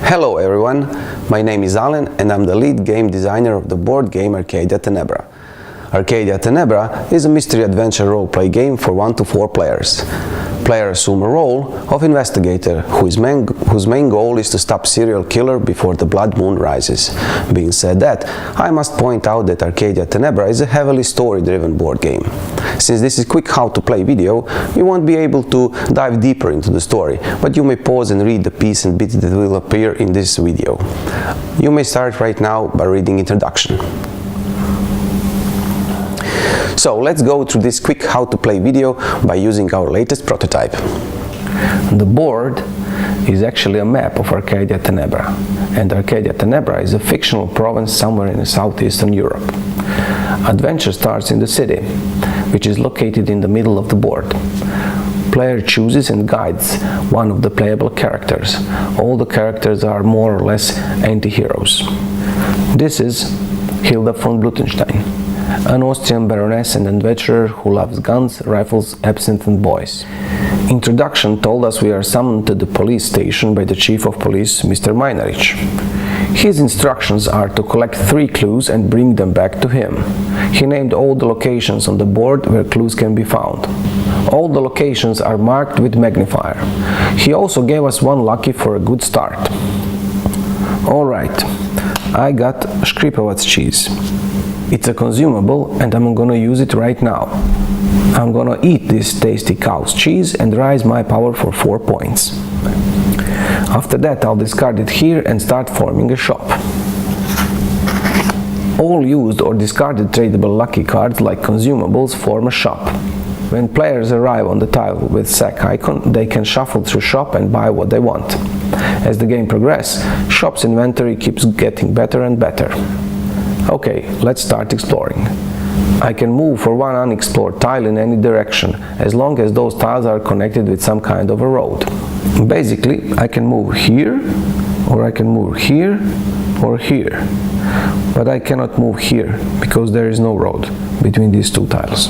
Hello everyone, my name is Alan and I'm the lead game designer of the board game Arcadia Tenebra. Arcadia Tenebra is a mystery adventure roleplay game for 1 to 4 players. Players assume a role of investigator whose main goal is to stop serial killer before the blood moon rises. Being said that, I must point out that Arcadia Tenebra is a heavily story-driven board game. Since this is quick how-to-play video, you won't be able to dive deeper into the story, but you may pause and read the piece and bits that will appear in this video. You may start right now by reading introduction. So let's go through this quick how-to-play video by using our latest prototype. The board is actually a map of Arcadia Tenebra, and Arcadia Tenebra is a fictional province somewhere in southeastern Europe. Adventure starts in the city, which is located in the middle of the board. Player chooses and guides one of the playable characters. All the characters are more or less anti-heroes. This is Hilda von Blutenstein, an Austrian baroness and adventurer who loves guns, rifles, absinthe and boys. Introduction told us we are summoned to the police station by the chief of police, Mr. Meinrich. His instructions are to collect 3 clues and bring them back to him. He named all the locations on the board where clues can be found. All the locations are marked with magnifier. He also gave us 1 lucky for a good start. Alright, I got Skripovac cheese. It's a consumable and I'm gonna use it right now. I'm gonna eat this tasty cow's cheese and raise my power for 4 points. After that I'll discard it here and start forming a shop. All used or discarded tradable lucky cards like consumables form a shop. When players arrive on the tile with sack icon, they can shuffle through shop and buy what they want. As the game progresses, shop's inventory keeps getting better and better. Okay, let's start exploring. I can move for 1 unexplored tile in any direction, as long as those tiles are connected with some kind of a road. Basically, I can move here, or I can move here, or here. But I cannot move here, because there is no road between these 2 tiles.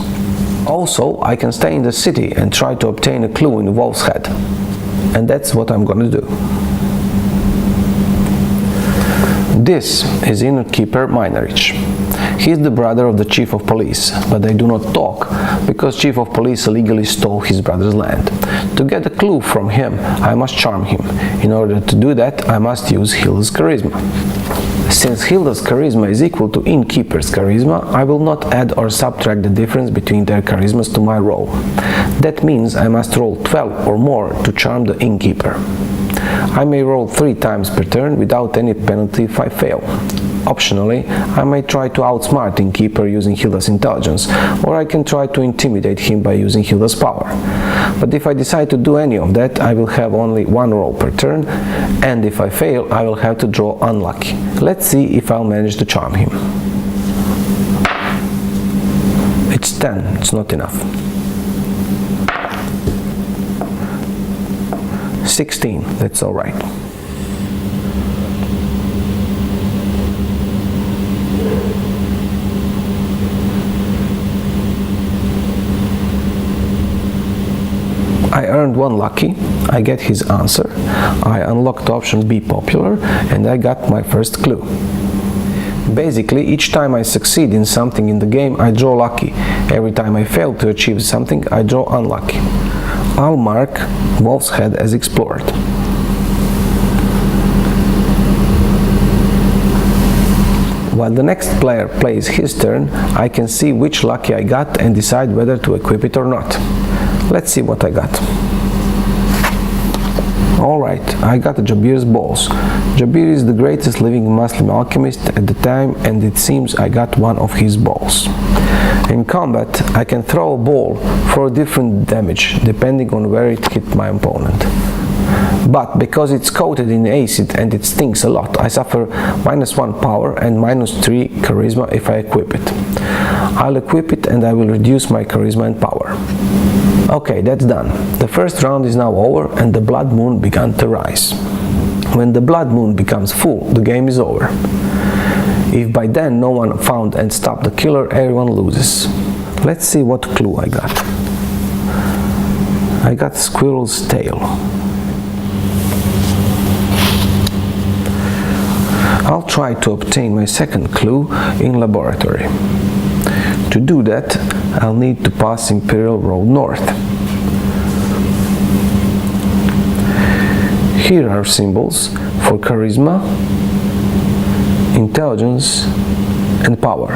Also, I can stay in the city and try to obtain a clue in Wolf's Head. And that's what I'm gonna do. This is innkeeper Meinrich. He is the brother of the chief of police, but they do not talk because chief of police illegally stole his brother's land. To get a clue from him, I must charm him. In order to do that, I must use Hilda's charisma. Since Hilda's charisma is equal to innkeeper's charisma, I will not add or subtract the difference between their charismas to my roll. That means I must roll 12 or more to charm the innkeeper. I may roll 3 times per turn without any penalty if I fail. Optionally, I may try to outsmart innkeeper using Hilda's intelligence, or I can try to intimidate him by using Hilda's power. But if I decide to do any of that, I will have only 1 roll per turn, and if I fail, I will have to draw unlucky. Let's see if I'll manage to charm him. It's 10, it's not enough. 16, that's alright. I earned 1 lucky, I get his answer, I unlocked the option Be Popular, and I got my first clue. Basically, each time I succeed in something in the game, I draw lucky. Every time I fail to achieve something, I draw unlucky. I'll mark Wolf's Head as explored. While the next player plays his turn, I can see which lucky I got and decide whether to equip it or not. Let's see what I got. Alright, I got Jabir's balls. Jabir is the greatest living Muslim alchemist at the time, and it seems I got one of his balls. In combat, I can throw a ball for different damage, depending on where it hit my opponent. But because it's coated in acid and it stings a lot, I suffer -1 power and -3 charisma if I equip it. I'll equip it and I will reduce my charisma and power. Okay, that's done. The first round is now over and the blood moon began to rise. When the blood moon becomes full, the game is over. If by then no one found and stopped the killer, everyone loses. Let's see what clue I got. I got squirrel's tail. I'll try to obtain my second clue in laboratory. To do that, I'll need to pass Imperial Road North. Here are symbols for charisma, intelligence, and power.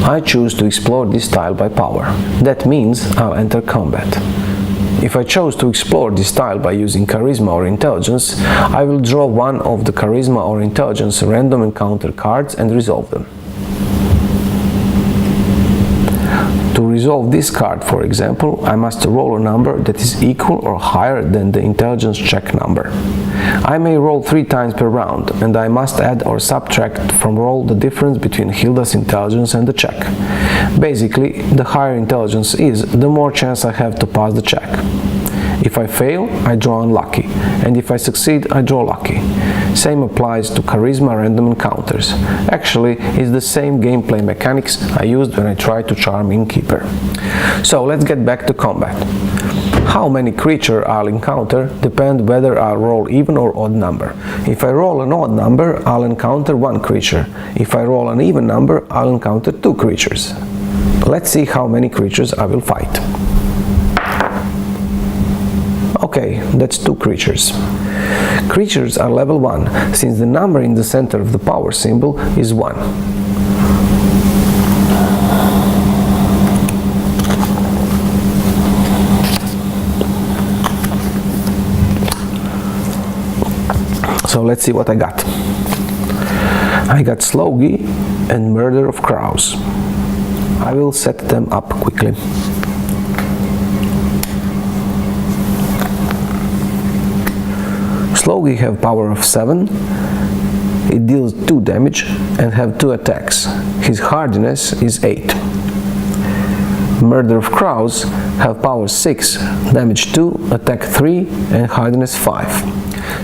I choose to explore this tile by power. That means I'll enter combat. If I chose to explore this tile by using charisma or intelligence, I will draw one of the charisma or intelligence random encounter cards and resolve them. To resolve this card, for example, I must roll a number that is equal or higher than the intelligence check number. I may roll 3 times per round, and I must add or subtract from roll the difference between Hilda's intelligence and the check. Basically, the higher intelligence is, the more chance I have to pass the check. If I fail, I draw unlucky, and if I succeed, I draw lucky. Same applies to charisma random encounters. Actually, it's the same gameplay mechanics I used when I tried to charm Innkeeper. So let's get back to combat. How many creatures I'll encounter depends whether I'll roll even or odd number. If I roll an odd number, I'll encounter 1 creature. If I roll an even number, I'll encounter 2 creatures. Let's see how many creatures I will fight. Okay, that's 2 creatures. Creatures are level 1, since the number in the center of the power symbol is 1. So let's see what I got. I got Slogy and Murder of Crows. I will set them up quickly. Slogy have power of 7, it deals 2 damage and have 2 attacks. His hardiness is 8. Murder of Crows have power 6, damage 2, attack 3 and hardiness 5.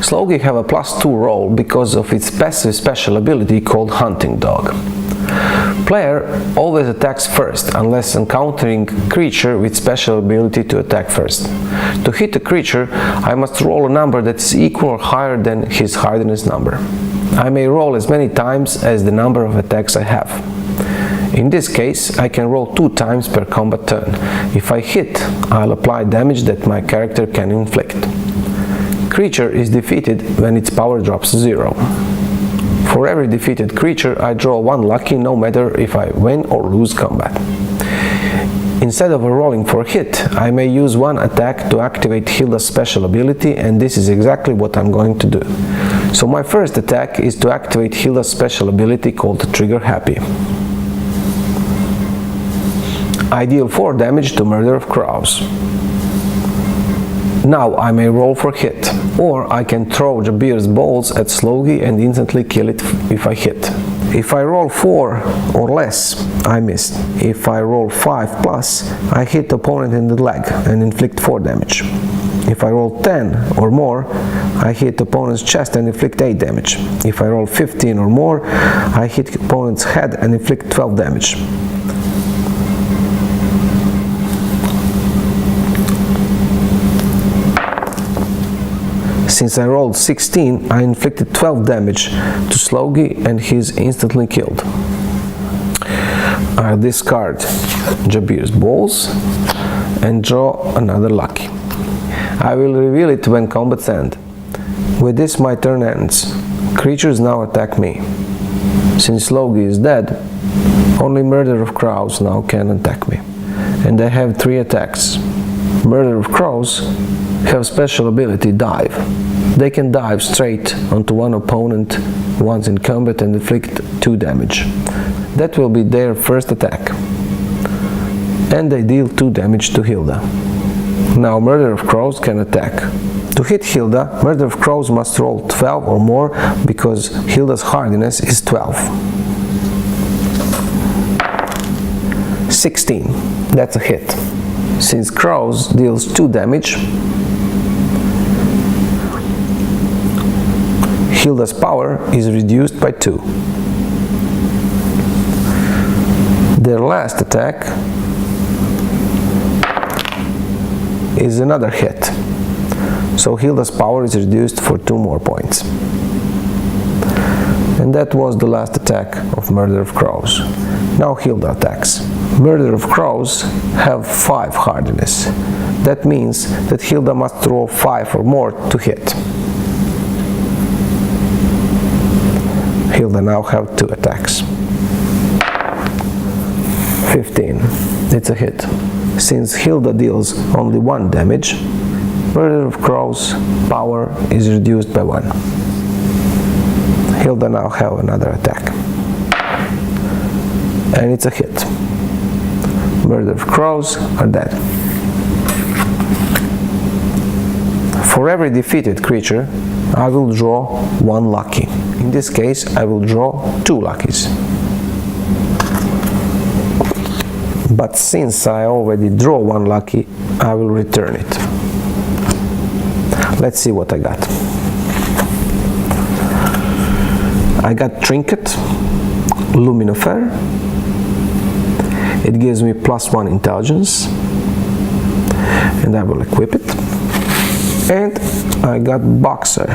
Slogy have a +2 roll because of its passive special ability called Hunting Dog. Player always attacks first, unless encountering creature with special ability to attack first. To hit a creature, I must roll a number that is equal or higher than his hardiness number. I may roll as many times as the number of attacks I have. In this case, I can roll 2 times per combat turn. If I hit, I'll apply damage that my character can inflict. Creature is defeated when its power drops to 0. For every defeated creature, I draw 1 lucky, no matter if I win or lose combat. Instead of rolling for hit, I may use 1 attack to activate Hilda's special ability, and this is exactly what I'm going to do. So my first attack is to activate Hilda's special ability called Trigger Happy. I deal 4 damage to Murder of Crows. Now I may roll for hit, or I can throw Jabir's balls at Slogy and instantly kill it if I hit. If I roll 4 or less, I miss. If I roll 5 plus, I hit opponent in the leg and inflict 4 damage. If I roll 10 or more, I hit opponent's chest and inflict 8 damage. If I roll 15 or more, I hit opponent's head and inflict 12 damage. Since I rolled 16, I inflicted 12 damage to Slogy and he is instantly killed. I discard Jabir's balls and draw another lucky. I will reveal it when combats end. With this my turn ends. Creatures now attack me. Since Slogy is dead, only Murder of Crows now can attack me. And I have 3 attacks. Murder of Crows have special ability Dive. They can dive straight onto one opponent once in combat and inflict 2 damage. That will be their first attack. And they deal 2 damage to Hilda. Now Murder of Crows can attack. To hit Hilda, Murder of Crows must roll 12 or more because Hilda's hardiness is 12. 16. That's a hit. Since Crows deals 2 damage, Hilda's power is reduced by 2. Their last attack is another hit, so Hilda's power is reduced for 2 more points. And And that was the last attack of Murder of Crows. Now Hilda attacks. Murder of Crows have 5 hardiness. That means that Hilda must roll 5 or more to hit. Hilda now have 2 attacks. 15. It's a hit. Since Hilda deals only 1 damage, Murder of Crows' power is reduced by 1. Hilda now have another attack. And it's a hit. Murder of Crows are dead. For every defeated creature, I will draw 1 lucky. In this case, I will draw 2 luckies. But since I already draw 1 lucky, I will return it. Let's see what I got. I got Trinket, Luminifer. It gives me +1 intelligence, and I will equip it. And I got Boxer.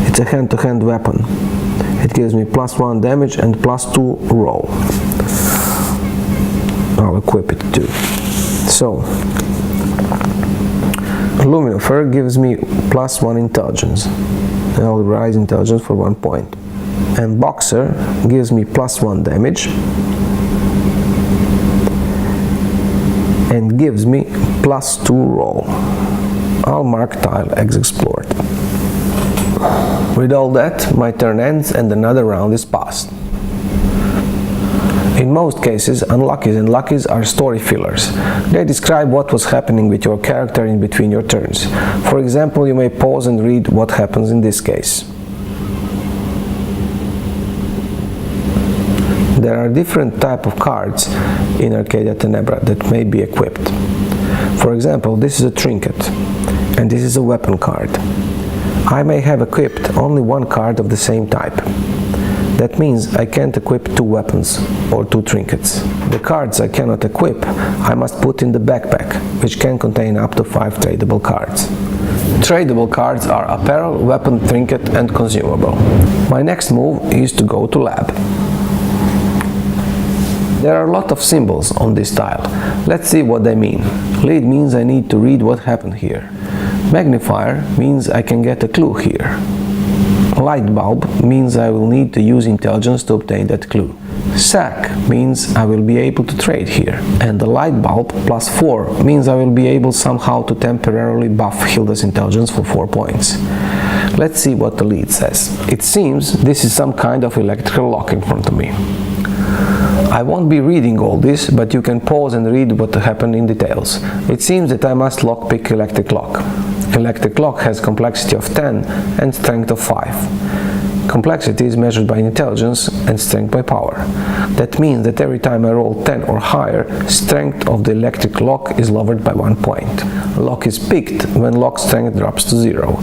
It's a hand-to-hand weapon. It gives me +1 damage and +2 roll. I'll equip it too. So, Luminifer gives me +1 intelligence. And I'll rise intelligence for 1 point. And Boxer gives me +1 damage and gives me +2 roll. I'll mark tile as explored. With all that, my turn ends and another round is passed. In most cases, unluckies and luckies are story fillers. They describe what was happening with your character in between your turns. For example, you may pause and read what happens in this case. There are different types of cards in Arcadia Tenebra that may be equipped. For example, this is a trinket, and this is a weapon card. I may have equipped only 1 card of the same type. That means I can't equip 2 weapons or 2 trinkets. The cards I cannot equip, I must put in the backpack, which can contain up to 5 tradable cards. Tradable cards are apparel, weapon, trinket, and consumable. My next move is to go to lab. There are a lot of symbols on this tile. Let's see what they mean. Lead means I need to read what happened here. Magnifier means I can get a clue here. Light bulb means I will need to use intelligence to obtain that clue. Sack means I will be able to trade here. And the light bulb +4 means I will be able somehow to temporarily buff Hilda's intelligence for 4 points. Let's see what the lead says. It seems this is some kind of electrical lock in front of me. I won't be reading all this, but you can pause and read what happened in details. It seems that I must lockpick electric lock. Electric lock has complexity of 10 and strength of 5. Complexity is measured by intelligence and strength by power. That means that every time I roll 10 or higher, strength of the electric lock is lowered by 1 point. Lock is picked when lock strength drops to 0.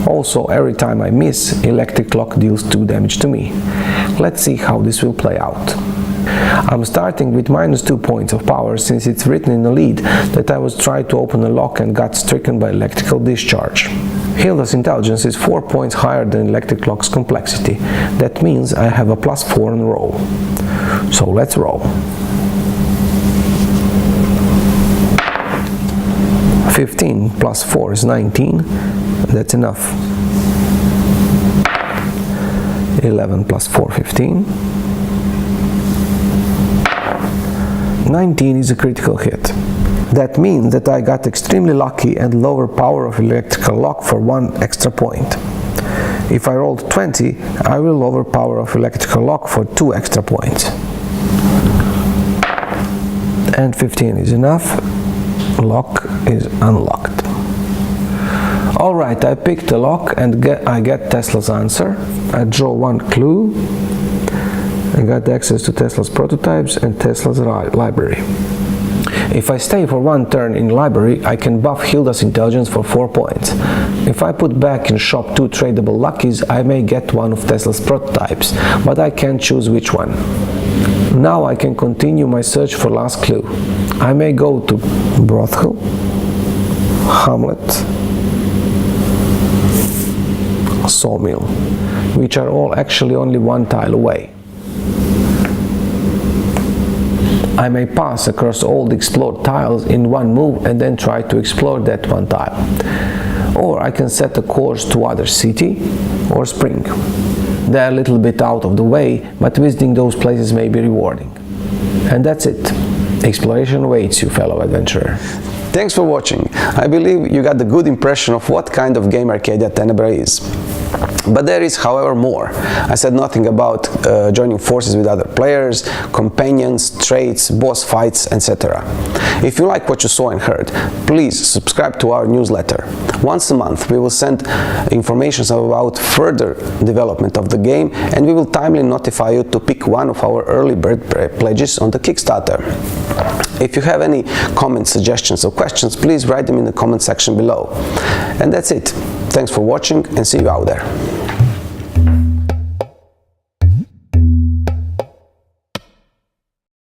Also, every time I miss, electric lock deals 2 damage to me. Let's see how this will play out. I'm starting with -2 points of power since it's written in the lead that I was trying to open a lock and got stricken by electrical discharge. Hilda's intelligence is 4 points higher than electric lock's complexity. That means I have a +4 on roll. So let's roll. 15 plus 4 is 19. That's enough. 11 plus 4, 15. 19 is a critical hit. That means that I got extremely lucky and lower power of electrical lock for 1 extra point. If I rolled 20, I will lower power of electrical lock for 2 extra points. And 15 is enough. Lock is unlocked. Alright, I picked the lock and I get Tesla's answer. I draw 1 clue. I got access to Tesla's prototypes and Tesla's library. If I stay for 1 turn in library, I can buff Hilda's intelligence for 4 points. If I put back in shop 2 tradable luckies, I may get one of Tesla's prototypes, but I can't choose which one. Now I can continue my search for last clue. I may go to Brothel, Hamlet, Sawmill. which are all actually only one tile away. I may pass across all the explored tiles in one move and then try to explore that one tile. Or I can set a course to other city or spring. They're a little bit out of the way, but visiting those places may be rewarding. And that's it. Exploration awaits you, fellow adventurer. Thanks for watching. I believe you got a good impression of what kind of game Arcadia Tenebra is. But there is, however, more. I said nothing about joining forces with other players, companions, traits, boss fights, etc. If you like what you saw and heard, please subscribe to our newsletter. Once a month we will send information about further development of the game, and we will timely notify you to pick one of our early bird pledges on the Kickstarter. If you have any comments, suggestions or questions, please write them in the comment section below. And that's it. Thanks for watching and see you out there.